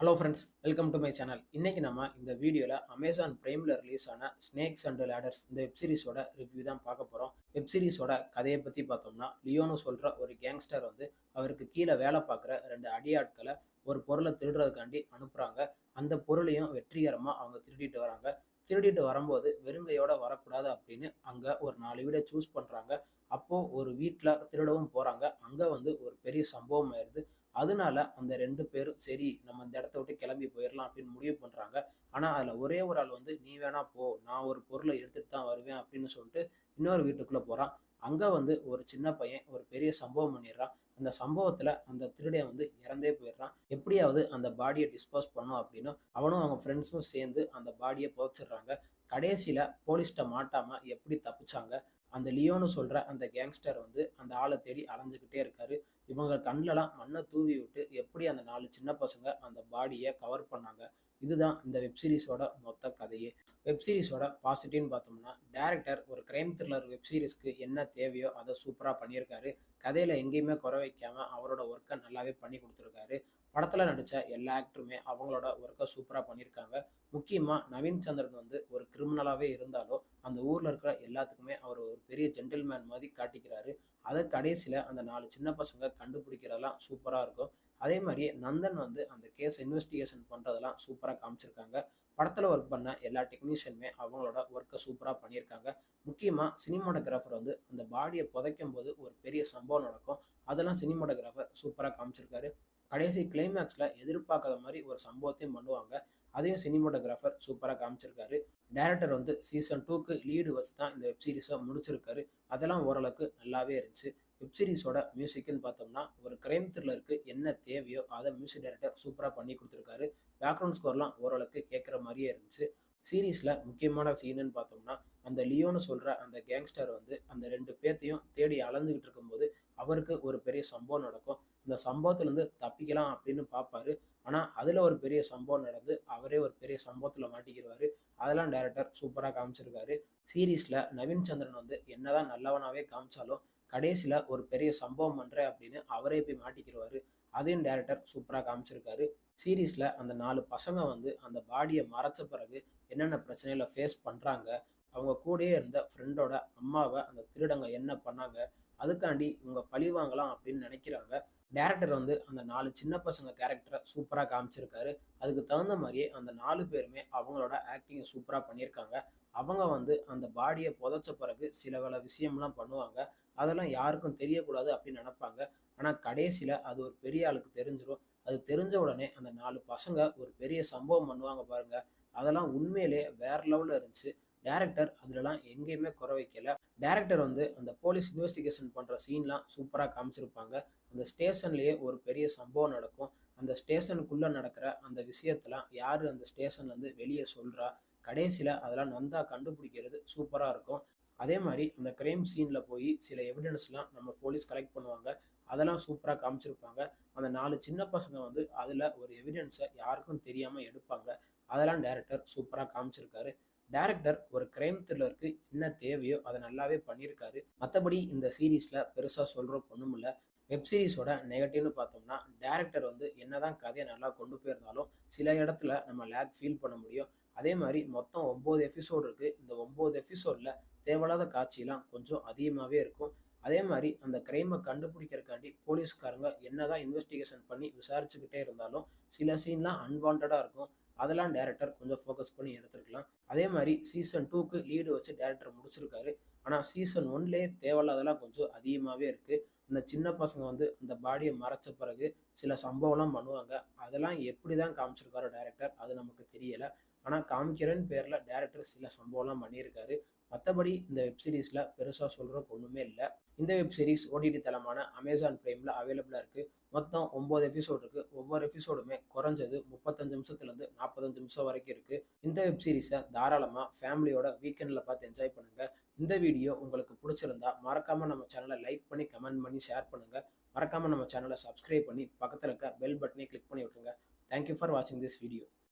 Hello friends, welcome to my channel. இன்னைக்கு நம்ம இந்த வீடியோல அமேசான் பிரைம்ல ரிலீஸ் ஆன ஸ்னேக்ஸ் அண்ட் லேடர்ஸ் இந்த வெப் சீரிஸோட ரிவ்யூ தான் பார்க்க போறோம். வெப் சீரிஸோட கதையை பத்தி பார்த்தோம்னா, லியோன்னு சொல்ற ஒரு கேங்ஸ்டர் வந்து அவருக்கு கீழே வேலை பார்க்குற 2 அடியாட்களை ஒரு பொருளை திருடுறதுக்காண்டி அனுப்புறாங்க. அந்த பொருளையும் வெற்றிகரமா அவங்க திருடிட்டு வராங்க. திருடிட்டு வரும்போது வெறுங்கையோட வரக்கூடாது அப்படின்னு அங்க ஒரு 4 வீட சூஸ் பண்றாங்க. அப்போ ஒரு வீட்ல திருடவும் போறாங்க. அங்க வந்து ஒரு பெரிய சம்பவம் ஆயிருது. அதனால அந்த 2 பேரும் சரி நம்ம இந்த இடத்த விட்டு கிளம்பி போயிரலாம் அப்படின்னு முடிவு பண்றாங்க. ஆனா அதுல ஒரே ஒரு ஆள் வந்து நீ வேணா போ, நான் ஒரு பொருளை எடுத்துட்டு தான் வருவேன் அப்படின்னு சொல்லிட்டு இன்னொரு வீட்டுக்குள்ள போறான். அங்க வந்து ஒரு சின்ன பையன் ஒரு பெரிய சம்பவம் பண்ணிடுறான். அந்த சம்பவத்துல அந்த திருடன் வந்து இறந்தே போயிடுறான். எப்படியாவது அந்த பாடியை டிஸ்போஸ் பண்ணும் அப்படின்னு அவனும் அவங்க ஃப்ரெண்ட்ஸும் சேர்ந்து அந்த பாடியை புதைச்சிடுறாங்க. கடைசியில போலீஸ்ட்ட மாட்டாம எப்படி தப்பிச்சாங்க? அந்த லியோன்னு சொல்ற அந்த கேங்ஸ்டர் வந்து அந்த ஆளை தேடி அலைஞ்சுக்கிட்டே இருக்காரு. இவங்க கண்லலாம் மண்ணை தூவி விட்டு எப்படி அந்த 4 சின்ன பசங்க அந்த பாடியை கவர் பண்ணாங்க. இதுதான் இந்த வெப் சீரிஸோட மொத்த கதையே. வெப் சீரிஸோட பாசிட்டிவ்னு பார்த்தோம்னா, டைரக்டர் ஒரு கிரைம் த்ரில்லர் வெப் சீரிஸ்க்கு என்ன தேவையோ அதை சூப்பரா பண்ணியிருக்காரு. கதையில எங்கேயுமே குறை வைக்காம அவரோட ஒர்க்கை நல்லாவே பண்ணி கொடுத்துருக்காரு. படத்துல நடிச்ச எல்லா ஆக்டருமே அவங்களோட ஒர்க்கை சூப்பரா பண்ணியிருக்காங்க. முக்கியமா நவீன் சந்திரன் வந்து ஒரு கிரிமினலாவே இருந்தாலும் அந்த ஊர்ல இருக்கிற எல்லாத்துக்குமே அவர் ஒரு பெரிய ஜென்டில்மேன் மாதிரி காட்டிக்கிறாரு. அதை கடைசியில அந்த 4 சின்ன பசங்க கண்டுபிடிக்கிறதெல்லாம் சூப்பரா இருக்கும். அதே மாதிரியே நந்தன் வந்து அந்த கேஸ் இன்வெஸ்டிகேஷன் பண்றதெல்லாம் சூப்பரா காமிச்சிருக்காங்க. படத்துல ஒர்க் பண்ண எல்லா டெக்னீஷியனுமே அவங்களோட ஒர்க்கை சூப்பரா பண்ணியிருக்காங்க. முக்கியமா சினிமாட்டோகிராஃபர் வந்து அந்த பாடியை புதைக்கும் போது ஒரு பெரிய சம்பவம் நடக்கும். அதெல்லாம் சினிமாட்டோகிராஃபர் சூப்பரா காமிச்சிருக்காரு. கடைசி கிளைமேக்ஸ்ல எதிர்பார்க்காத மாதிரி ஒரு சம்பவத்தையும் பண்ணுவாங்க. அதையும் சினிமாட்டோகிராஃபர் சூப்பரா காமிச்சிருக்காரு. டைரக்டர் வந்து சீசன் 2க்கு லீடு வச்சு தான் இந்த வெப் சீரிஸை முடிச்சிருக்காரு. அதெல்லாம் ஓரளவுக்கு நல்லாவே இருந்துச்சு. வெப் சீரிஸோட மியூசிக்னு பார்த்தோம்னா, ஒரு கிரைம் த்ரில்லருக்கு என்ன தேவையோ அதை மியூசிக் டைரக்டர் சூப்பரா பண்ணி கொடுத்துருக்காரு. பேக்ரவுண்ட் ஸ்கோர்லாம் ஓரளவுக்கு கேட்குற மாதிரியே இருந்துச்சு. சீரிஸ்ல முக்கியமான சீனுன்னு பார்த்தோம்னா, அந்த லியோன்னு சொல்ற அந்த கேங்ஸ்டர் வந்து அந்த 2 பேத்தையும் தேடி அலைஞ்சுகிட்டு இருக்கும்போது அவருக்கு ஒரு பெரிய சம்பவம் நடக்கும். அந்த சம்பவத்திலேருந்து தப்பிக்கலாம் அப்படின்னு பார்ப்பாரு. ஆனா அதுல ஒரு பெரிய சம்பவம் நடந்து அவரே ஒரு பெரிய சம்பவத்துல மாட்டிக்கிருவாரு. அதெல்லாம் டைரக்டர் சூப்பரா காமிச்சிருக்காரு. சீரிஸ்ல நவீன் சந்திரன் வந்து என்னதான் நல்லவனாவே காமிச்சாலும் கடைசியில ஒரு பெரிய சம்பவம் பண்றேன் அப்படின்னு அவரே போய் மாட்டிக்கிருவாரு. அதையும் டைரக்டர் சூப்பரா காமிச்சிருக்காரு. சீரிஸ்ல அந்த 4 பசங்க வந்து அந்த பாடியை மறைச்ச பிறகு என்னென்ன பிரச்சனைகளை ஃபேஸ் பண்றாங்க, அவங்க கூடயே இருந்த ஃப்ரெண்டோட அம்மாவை அந்த திருடங்க என்ன பண்ணாங்க, அதுக்காண்டி இவங்க பழி வாங்கலாம் அப்படின்னு நினைக்கிறாங்க. டைரக்டர் வந்து அந்த 4 சின்ன பசங்க கேரக்டரை சூப்பரா காமிச்சிருக்காரு. அதுக்கு தகுந்த மாதிரியே அந்த 4 பேருமே அவங்களோட ஆக்டிங்கை சூப்பரா பண்ணியிருக்காங்க. அவங்க வந்து அந்த பாடியை புதைச்ச பிறகு சில பல விஷயம்லாம் பண்ணுவாங்க. அதெல்லாம் யாருக்கும் தெரியக்கூடாது அப்படின்னு நினைப்பாங்க. ஆனா கடைசியில அது ஒரு பெரிய ஆளுக்கு தெரிஞ்சிரும். அது தெரிஞ்ச உடனே அந்த 4 பசங்க ஒரு பெரிய சம்பவம் பண்ணுவாங்க பாருங்க. அதெல்லாம் உண்மையிலேயே வேற லெவல்ல இருந்துச்சு. டைரக்டர் அதுலலாம் எங்கேயுமே குறை வைக்கல. டைரக்டர் வந்து அந்த போலீஸ் இன்வெஸ்டிகேஷன் பண்ற சீன்லாம் சூப்பரா காமிச்சிருப்பாங்க. அந்த ஸ்டேஷன்லயே ஒரு பெரிய சம்பவம் நடக்கும். அந்த ஸ்டேஷனுக்குள்ள நடக்கிற அந்த விஷயத்தலாம் யாரு அந்த ஸ்டேஷன்ல இருந்து வெளியே சொல்றா, கடைசியில அதெல்லாம் நந்தா கண்டுபிடிக்கிறது சூப்பரா இருக்கும். அதே மாதிரி அந்த கிரைம் சீன்ல போய் சில எவிடன்ஸ்லாம் நம்ம போலீஸ் கலெக்ட் பண்ணுவாங்க. அதெல்லாம் சூப்பரா காமிச்சிருப்பாங்க. அந்த 4 சின்ன பசங்க வந்து அதுல ஒரு எவிடன்ஸை யாருக்கும் தெரியாம எடுப்பாங்க. அதெல்லாம் டைரக்டர் சூப்பரா காமிச்சிருக்காரு. டைரக்டர் ஒரு கிரைம் த்ரில்லருக்கு என்ன தேவையோ அதை நல்லாவே பண்ணியிருக்காரு. மற்றபடி இந்த சீரீஸ்ல பெருசா சொல்றதுக்கு ஒண்ணும் இல்ல. வெப் சீரிஸோட நெகட்டிவ்னு பார்த்தோம்னா, டைரக்டர் வந்து என்னதான் கதையை நல்லா கொண்டு போயிருந்தாலும் சில இடத்துல நம்ம லேக் ஃபீல் பண்ண முடியும். அதே மாதிரி மொத்தம் 9 எபிசோடு இருக்கு. இந்த 9 எபிசோட்ல தேவையில்லாத காட்சிலாம் கொஞ்சம் அதிகமாவே இருக்கும். அதே மாதிரி அந்த கிரைமை கண்டுபிடிக்கிறதுக்காண்டி போலீஸ்காரங்க என்னதான் இன்வெஸ்டிகேஷன் பண்ணி விசாரிச்சுக்கிட்டே இருந்தாலும் சில சீன்லாம் அன்வான்டா இருக்கும். அதெல்லாம் டைரக்டர் கொஞ்சம் ஃபோக்கஸ் பண்ணி எடுத்திருக்கலாம். அதே மாதிரி சீசன் 2க்கு லீடு வச்சு டைரக்டர் முடிச்சிருக்காரு. ஆனா சீசன் 1லயே தேவையில்லாதெல்லாம் கொஞ்சம் அதிகமாவே இருக்கு. அந்த சின்ன பசங்க வந்து அந்த பாடியை மறைச்ச பிறகு சில சம்பவம்லாம் பண்ணுவாங்க. அதெல்லாம் எப்படிதான் காமிச்சிருக்காரோ டைரக்டர் அது நமக்கு தெரியல. ஆனா காமிக்கிறேன்னு பேர்ல டைரக்டர் சில சம்பவம்லாம் பண்ணியிருக்காரு. மற்றபடி இந்த வெப் சீரிஸ்ல பெருசா சொல்றதுக்கு ஒண்ணுமே இல்லை. இந்த வெப் சீரிஸ் ஓடிடி தளமான அமேசான் பிரைம்ல அவைலபிளா இருக்கு. மொத்தம் 9 எபிசோட் இருக்கு. ஒவ்வொரு எபிசோடுமே குறைஞ்சது 35 நிமிஷத்துலேருந்து 45 நிமிஷம் வரைக்கும் இருக்கு. இந்த வெப் சீரிஸை தாராளமா ஃபேமிலியோட வீக்கெண்ட்ல பார்த்து என்ஜாய் பண்ணுங்க. இந்த வீடியோ உங்களுக்கு பிடிச்சிருந்தா மறக்காம நம்ம சேனலை லைக் பண்ணி, கமெண்ட் பண்ணி, ஷேர் பண்ணுங்க. மறக்காம நம்ம சேனலை சப்ஸ்கிரைப் பண்ணி பக்கத்தில் இருக்க பெல் பட்டனை கிளிக் பண்ணி விட்டுருங்க. தேங்க்யூ ஃபார் வாட்சிங் திஸ் வீடியோ.